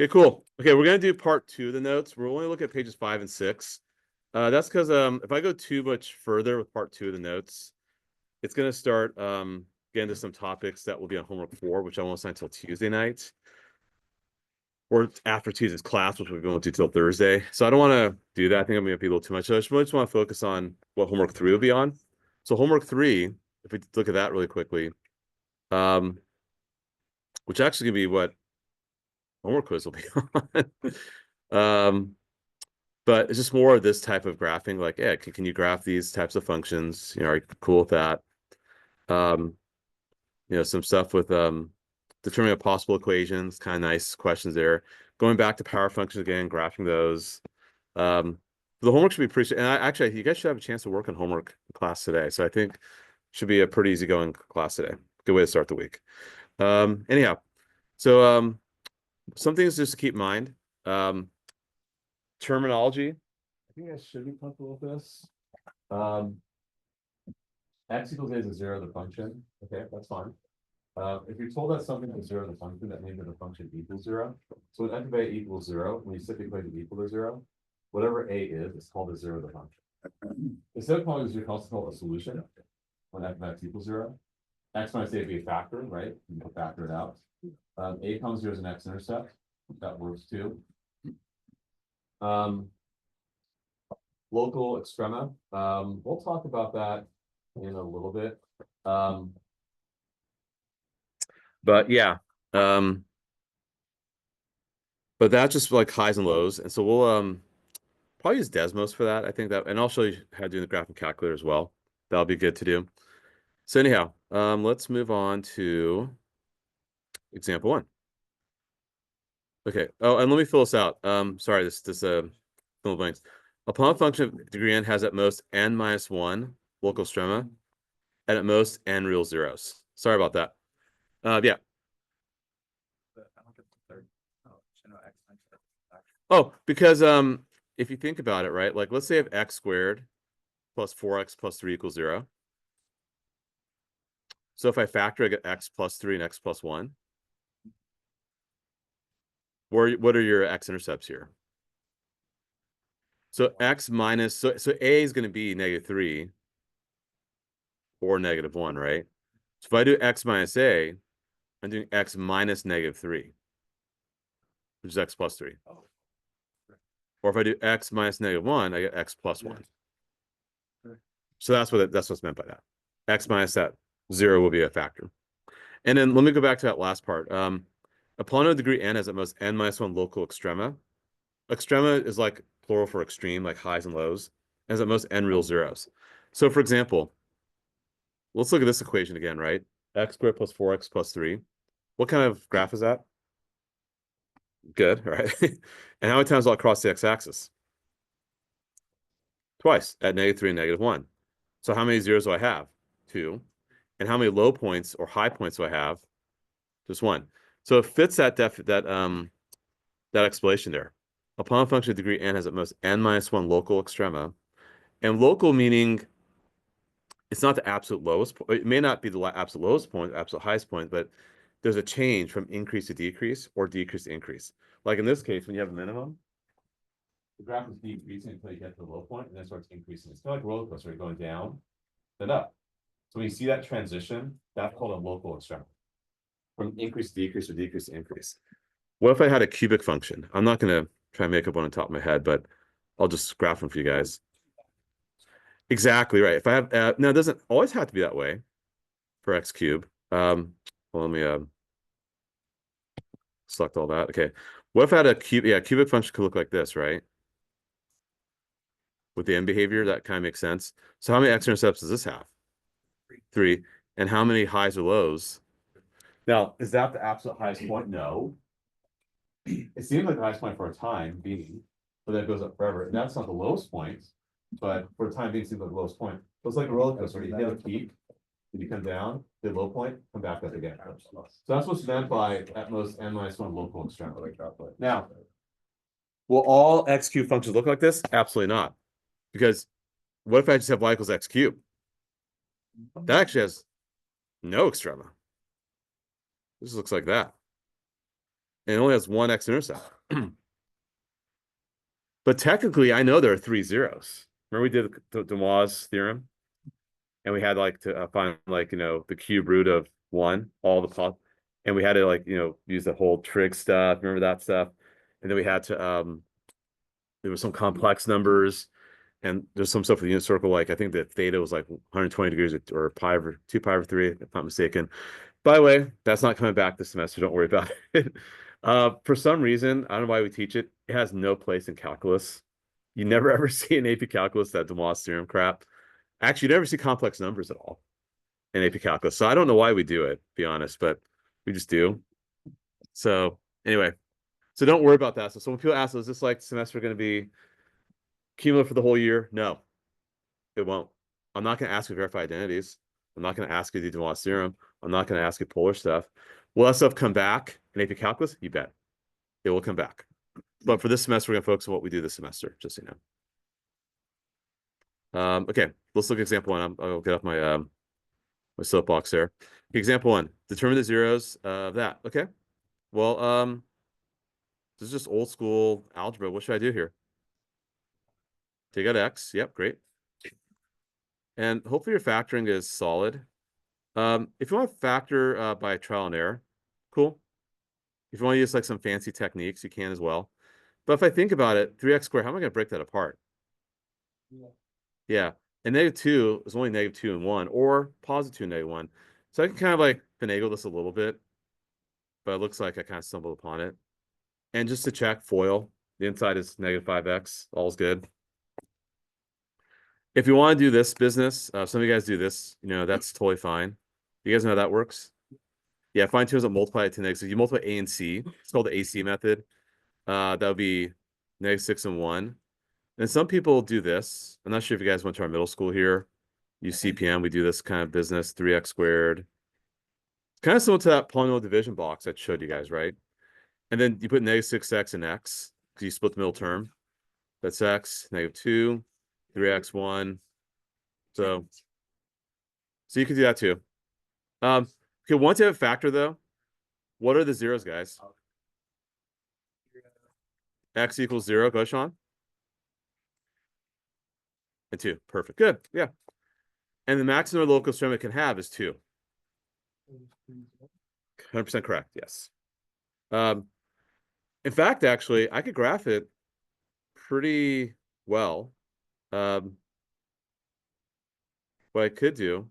Okay, cool. Okay, we're gonna do part 2 of the notes. We're only looking at pages 5 and 6. That's because if I go too much further with part 2 of the notes, it's gonna start getting to some topics that will be on homework 4, which I won't assign until Tuesday night. Or after Tuesday's class, which we won't do till Thursday. So I don't want to do that. I think I'm going to be a little too much. So I just really just want to focus on what homework 3 will be on. So homework 3, if we look at that really quickly, which actually can be what homework quiz will be on. But it's just more of this type of graphing, like, yeah, can you graph these types of functions? Are you cool with that? Some stuff with determining possible equations, kind of nice questions there. Going back to power functions again, graphing those. The homework should be pretty, and actually, you guys should have a chance to work on homework in class today. So I think should be a pretty easy going class today. Good way to start the week. Anyhow, so some things just to keep in mind. Terminology. I think I should be comfortable with this. X equals a is a 0 of the function. Okay, that's fine. If you're told that something is 0 of the function, that means that the function equals 0. So when f of a equals 0, when you set the equation equal to 0, whatever a is, it's called a 0 of the function. Instead of calling it 0, it's called a solution when f of x equals 0. X minus a would be a factor, right? You can factor it out. A comes 0 as an x-intercept. That works too. Local extrema. We'll talk about that in a little bit. But yeah, but that's just like highs and lows. And so we'll probably use Desmos for that. I think that, and I'll show you how to do the graphing calculator as well. That'll be good to do. So anyhow, let's move on to example 1. Okay. Oh, and let me fill this out. Sorry, this fill blanks. Upon a function of degree n has at most n minus 1 local extrema, and at most n real zeros. Sorry about that. Yeah. Oh, because if you think about it, right? Like let's say I have x squared plus 4x plus 3 equals 0. So if I factor, I get x plus 3 and x plus 1. What are your x-intercepts here? So x minus, so a is going to be -3 or -1, right? So if I do x minus a, I'm doing x minus -3, which is x plus 3. Or if I do x minus -1, I get x plus 1. So that's what's meant by that. X minus that 0 will be a factor. And then let me go back to that last part. Upon a degree n has at most n minus 1 local extrema. Extrema is like plural for extreme, like highs and lows, and has at most n real zeros. So for example, let's look at this equation again, right? X squared plus 4x plus 3. What kind of graph is that? Good, right? And how many times will I cross the x-axis? Twice, at -3 and -1. So how many zeros do I have? 2. And how many low points or high points do I have? Just 1. So it fits that explanation there. Upon a function of degree n has at most n minus 1 local extrema. And local meaning it's not the absolute lowest. It may not be the absolute lowest point, absolute highest point, but there's a change from increase to decrease or decrease to increase. Like in this case, when you have a minimum, the graph is decreasing until you get to the low point and then starts increasing. It's kind of like a roller coaster, going down, then up. So when you see that transition, that's called a local extrema. From increase to decrease or decrease to increase. What if I had a cubic function? I'm not going to try and make up one on top of my head, but I'll just graph them for you guys. Exactly right. If I have now, it doesn't always have to be that way for x cubed. Well, let me select all that. Okay. What if I had a cubic function could look like this, right? With the end behavior, that kind of makes sense. So how many x-intercepts does this have? 3. And how many highs or lows? Now, is that the absolute highest point? No. It seems like the highest point for a time being, but then it goes up forever. And that's not the lowest point, but for the time being, it seems like the lowest point. So it's like a roller coaster. You hit a peak, and you come down, the low point, come back up again. So that's what's meant by at most n minus 1 local extrema. Now, will all x cubed functions look like this? Absolutely not. Because what if I just have y equals x cubed? That actually has no extrema. This looks like that. and it only has one x-intercept. But technically, I know there are three zeros. Remember we did the Demois theorem, and we had like to find like the cube root of one, all the and we had to like use the whole trig stuff. Remember that stuff? And then we had to there was some complex numbers, and there's some stuff with the unit circle. Like I think that theta was like 120 degrees or pi over 2 pi over 3, if I'm not mistaken. By the way, that's not coming back this semester. Don't worry about it. For some reason, I don't know why we teach it. It has no place in calculus. You never ever see in AP calculus that Demois theorem crap. Actually, you never see complex numbers at all in AP calculus. So I don't know why we do it, to be honest, but we just do. So anyway, so don't worry about that. So when people ask, is this like semester going to be cumulative for the whole year? No, it won't. I'm not going to ask you to verify identities. I'm not going to ask you to do Demois theorem. I'm not going to ask you polar stuff. Will that stuff come back in AP calculus? You bet. It will come back. But for this semester, we're going to focus on what we do this semester, just so you know. Okay, let's look at example one. I'll get off my my soapbox there. Example one, determine the zeros of that. Okay, well, this is just old school algebra. What should I do here? Take out x. Yep, great. And hopefully your factoring is solid. If you want to factor by trial and error, cool. If you want to use like some fancy techniques, you can as well. But if I think about it, 3x squared, how am I going to break that apart? Yeah. And -2 is only -2 and 1, or +2 and -1. So I can kind of like finagle this a little bit, but it looks like I kind of stumbled upon it. And just to check, FOIL, the inside is -5x, all's good. If you want to do this business, some of you guys do this, that's totally fine. You guys know how that works? Yeah, find terms that multiply it to negative. So you multiply a and c. It's called the AC method. That would be -6 and 1. And some people do this. I'm not sure if you guys went to our middle school here. Use CPM. We do this kind of business, 3x squared. It's kind of similar to that polynomial division box I showed you guys, right? And then you put -6x and x because you split the middle term. That's x, -2, 3x, 1. So you can do that too. Okay, once you have a factor though, what are the zeros, guys? X equals 0. Go, Sean. And 2. Perfect. Good. Yeah. And the maximum local extremity it can have is 2. 100% correct. Yes. In fact, actually, I could graph it pretty well. What I could do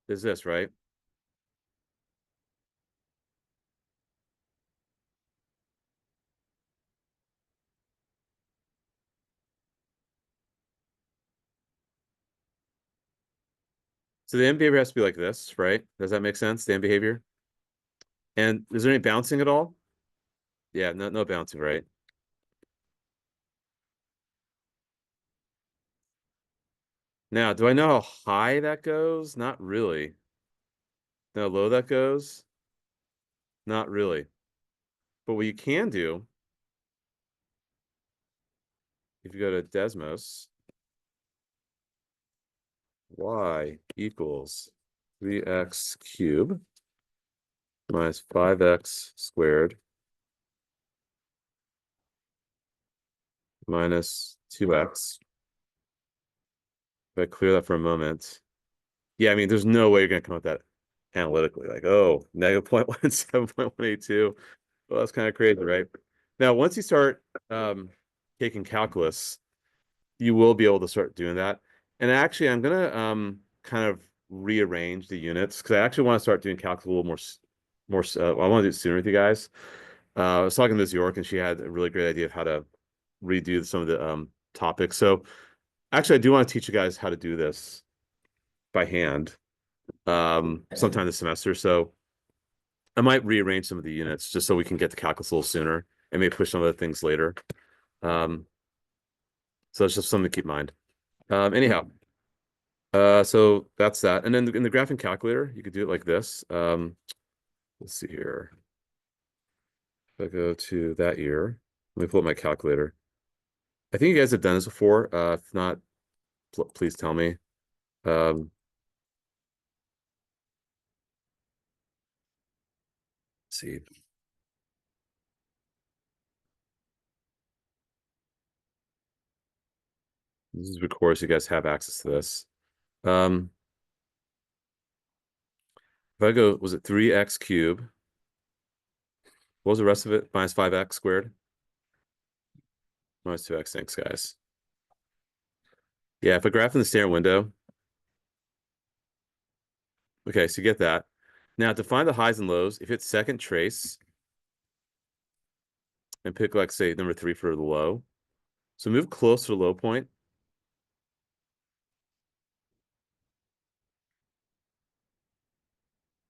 is this, right? So the end behavior has to be like this, right? Does that make sense? The end behavior. And is there any bouncing at all? Yeah, no bouncing, right? Now, do I know how high that goes? Not really. Know how low that goes? Not really. But what you can do, if you go to Desmos, y equals 3x cubed minus 5x squared minus 2x. If I clear that for a moment. Yeah, I mean, there's no way you're going to come up with that analytically. Like, oh, -0.17.182. Well, that's kind of crazy, right? Now, once you start taking calculus, you will be able to start doing that. And actually, I'm going to kind of rearrange the units because I actually want to start doing calculus a little more. I want to do it sooner with you guys. I was talking to Ms. York, and she had a really great idea of how to redo some of the topics. So actually, I do want to teach you guys how to do this by hand sometime this semester. So I might rearrange some of the units just so we can get to calculus a little sooner and maybe push some of the things later. So it's just something to keep in mind. Anyhow, so that's that. And then in the graphing calculator, you could do it like this. Let's see here. If I go to that year, let me pull up my calculator. I think you guys have done this before. If not, please tell me. see. This is recorded, so you guys have access to this. If I go, was it 3x cubed? What was the rest of it? Minus 5x squared? Minus 2x, thanks, guys. Yeah, if I graph in the standard window. Okay, so you get that. Now, to find the highs and lows, if it's second trace, and pick, like, say, number 3 for the low. So move close to the low point.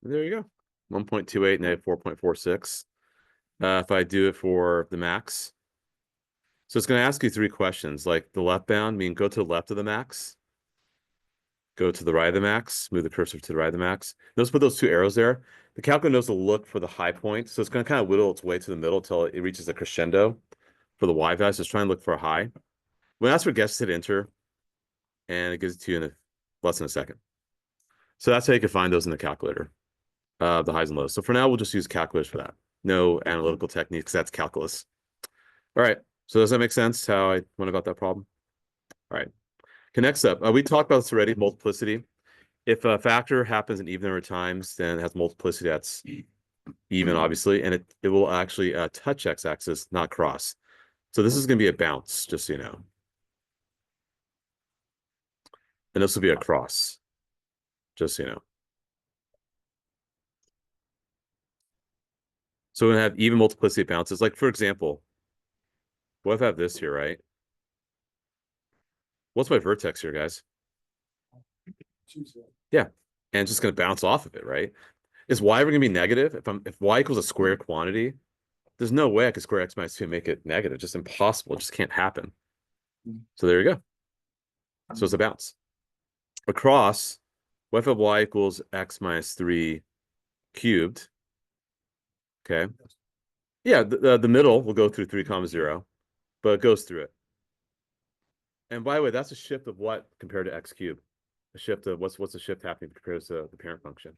There you go. 1.28, negative 4.46. If I do it for the max. So it's going to ask you 3 questions, like the left bound, mean go to the left of the max, go to the right of the max, move the cursor to the right of the max. Notice put those 2 arrows there. The calculator knows to look for the high point, so it's going to kind of whittle its way to the middle until it reaches a crescendo for the y value. So it's trying to look for a high. When that's for guess, hit enter, and it gives it to you in less than a second. So that's how you can find those in the calculator, the highs and lows. So for now, we'll just use calculus for that. No analytical techniques. That's calculus. All right. So does that make sense how I went about that problem? All right. Okay, next up, we talked about this already, multiplicity. If a factor happens in even number of times, then it has multiplicity that's even, obviously, and it will actually touch x-axis, not cross. So this is going to be a bounce, just so you know. And this will be a cross, just so you know. So we're going to have even multiplicity of bounces. Like, for example, what if I have this here, right? What's my vertex here, guys? Yeah. And it's just going to bounce off of it, right? Is y ever going to be negative? If y equals a square quantity, there's no way I could square x minus 2 and make it negative. Just impossible. It just can't happen. So there you go. So it's a bounce. Across, what if y equals x minus 3 cubed? Okay. Yeah, the middle will go through 3 comma 0, but it goes through it. And by the way, that's a shift of what compared to x cubed? A shift of what's the shift happening compared to the parent function?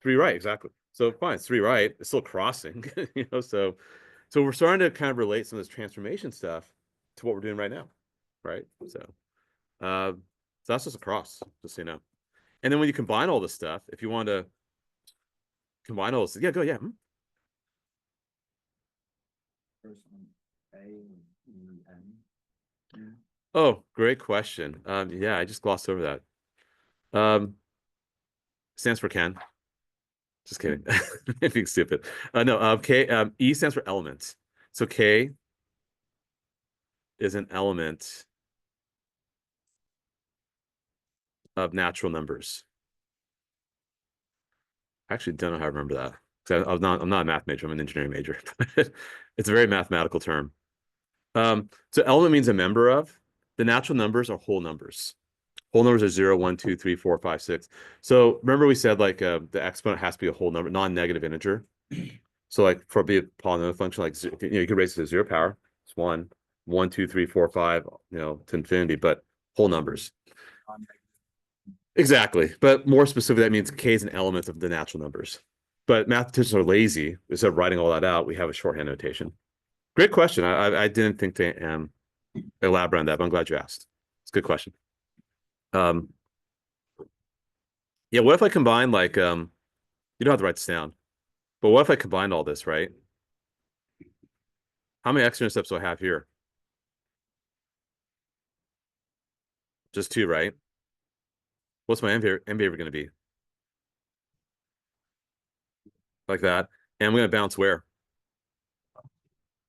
3 right, exactly. So fine, it's 3 right. It's still crossing, you know. So we're starting to kind of relate some of this transformation stuff to what we're doing right now, right? So that's just a cross, just so you know. And then when you combine all this stuff, if you want to combine all this, yeah, go, yeah. Oh, great question. Yeah, I just glossed over that. Stands for Ken. Just kidding. Being stupid. No, K, E stands for element. So K is an element of natural numbers. I actually don't know how to remember that. I'm not a math major, I'm an engineering major. It's a very mathematical term. So element means a member of. The natural numbers are whole numbers. Whole numbers are 0, 1, 2, 3, 4, 5, 6. So remember we said like the exponent has to be a whole number, non-negative integer. So like for a polynomial function, like you could raise it to 0 power. It's 1, 1, 2, 3, 4, 5, to infinity, but whole numbers. Exactly. But more specifically, that means k is an element of the natural numbers. But mathematicians are lazy. Instead of writing all that out, we have a shorthand notation. Great question. I didn't think to elaborate on that, but I'm glad you asked. It's a good question. Yeah, what if I combine like you don't have to write this down, but what if I combined all this, right? How many x-intercepts do I have here? Just 2, right? What's my m behavior going to be? Like that. And I'm going to bounce where?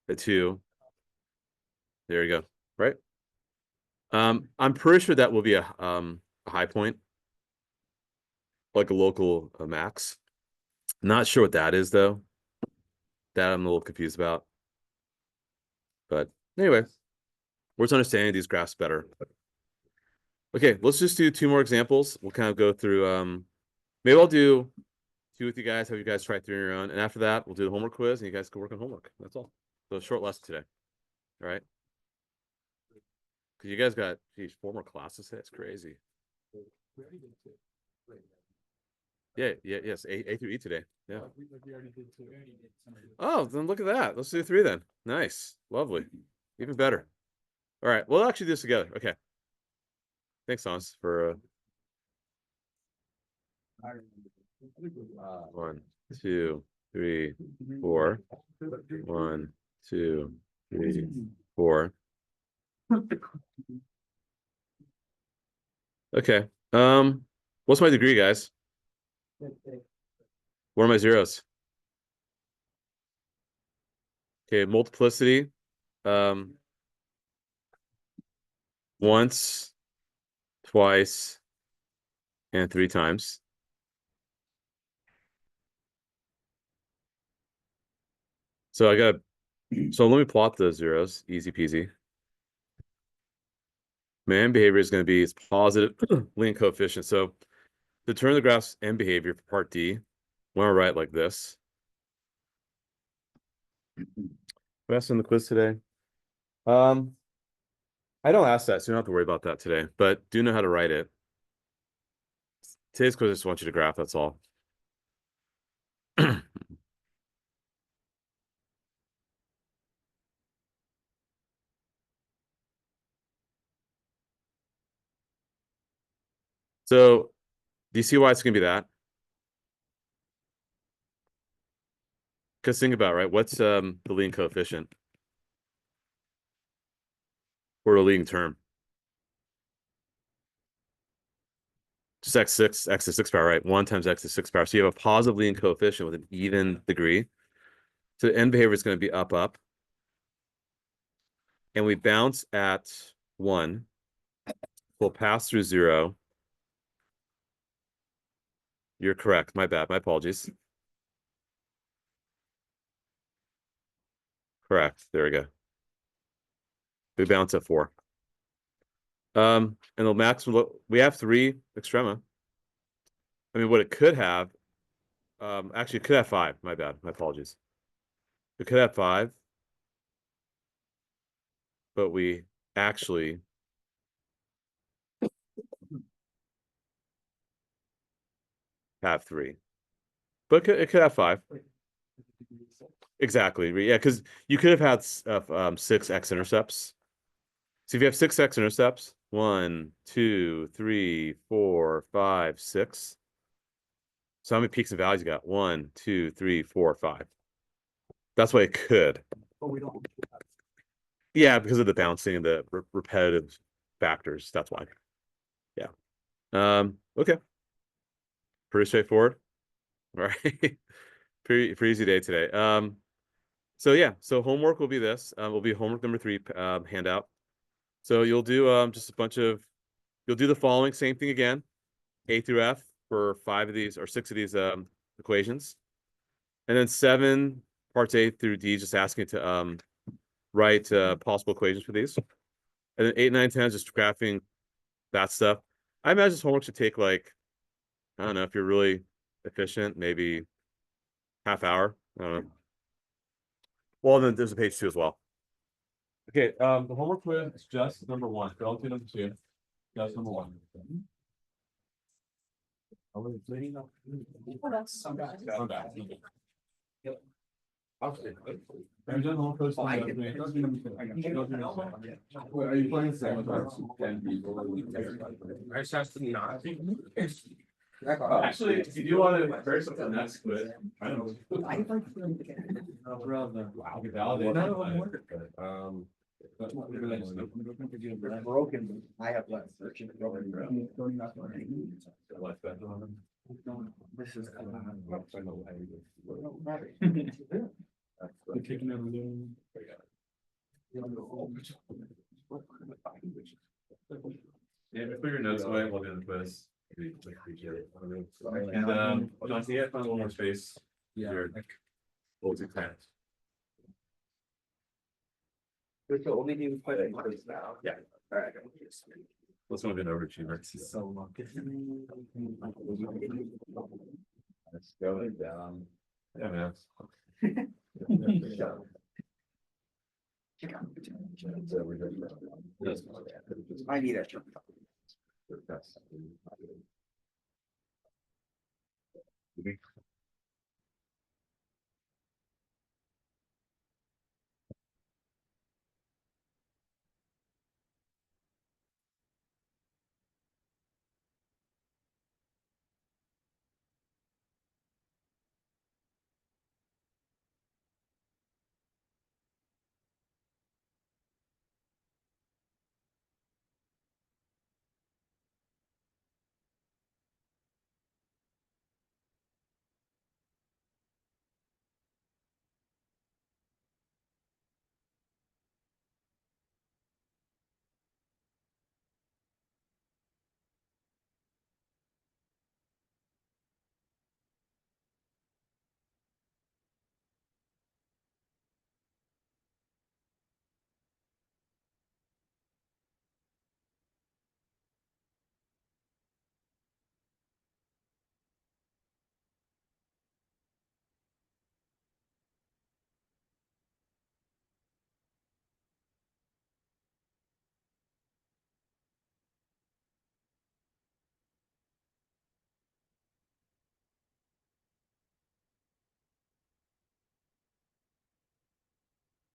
At 2. There you go. Right? I'm pretty sure that will be a high point, like a local max. Not sure what that is though. That I'm a little confused about. But anyway, we're just understanding these graphs better. Okay, let's just do 2 more examples. We'll kind of go through maybe I'll do 2 with you guys, have you guys try 3 on your own, and after that we'll do the homework quiz and you guys can work on homework. That's all. So short lesson today. All right. Because you guys got 4 more classes today. It's crazy. Yes. A through E today. Yeah. Oh, then look at that. Let's do 3 then. Nice. Lovely. Even better. All right. We'll actually do this together. Okay. Thanks, Hans, for 1, 2, 3, 4. 1, 2, 3, 4. Okay. What's my degree, guys? What are my zeros? Okay, multiplicity. Once, twice, and 3 times. So so let me plot those zeros. Easy peasy. My end behavior is going to be its positive leading coefficient. So determine the graph's end behavior for part D. I want to write like this. Rest in the quiz today. I don't ask that, so you don't have to worry about that today, but do know how to write it. Today's quiz, I just want you to graph, that's all. So do you see why it's going to be that? Because think about it, right? What's the leading coefficient? Or a leading term? Just x6, x to 6 power, right? 1 times x to 6 power. So you have a positive leading coefficient with an even degree. So the end behavior is going to be up, up. And we bounce at 1. We'll pass through 0. You're correct. My bad. My apologies. Correct. There we go. We bounce at 4. And the max, we have 3 extrema. I mean, what it could have, actually, it could have 5. My bad. My apologies. It could have 5, but we actually have 3. But it could have 5. Exactly. Yeah, because you could have had 6 x-intercepts. So if you have 6 x-intercepts, 1, 2, 3, 4, 5, 6. So how many peaks and valleys you got? 1, 2, 3, 4, 5. That's why it could. But we don't. Yeah, because of the bouncing and the repetitive factors. That's why. Yeah. Okay. Pretty straightforward. All right. pretty easy day today. So yeah, so homework will be this. Will be homework number 3 handout. So you'll do just a bunch of, you'll do the following, same thing again, A through F for 5 of these or 6 of these equations. And then 7 parts A through D, just asking to write possible equations for these. And then 8, 9, 10 is just graphing that stuff. I imagine this homework should take like, I don't know, if you're really efficient, maybe half hour. I don't know. Well, then there's a page 2 as well. Okay, the homework quiz is just number 1. Don't do number 2. Just number 1. I'm back. Okay. Have you done homework quiz? Are you playing I just have to not. Actually, if you do want to compare something to the next quiz, I don't know. Broken. I have less searching. This is. Taking everything. Yeah, put your notes away. We'll do the quiz. And John, see if I have a little more space. Yeah. We'll do 10. There's only do quite a quiz now. Yeah. All right. Let's move in over to So long. Let's go down. Yeah, man. I need extra. movie.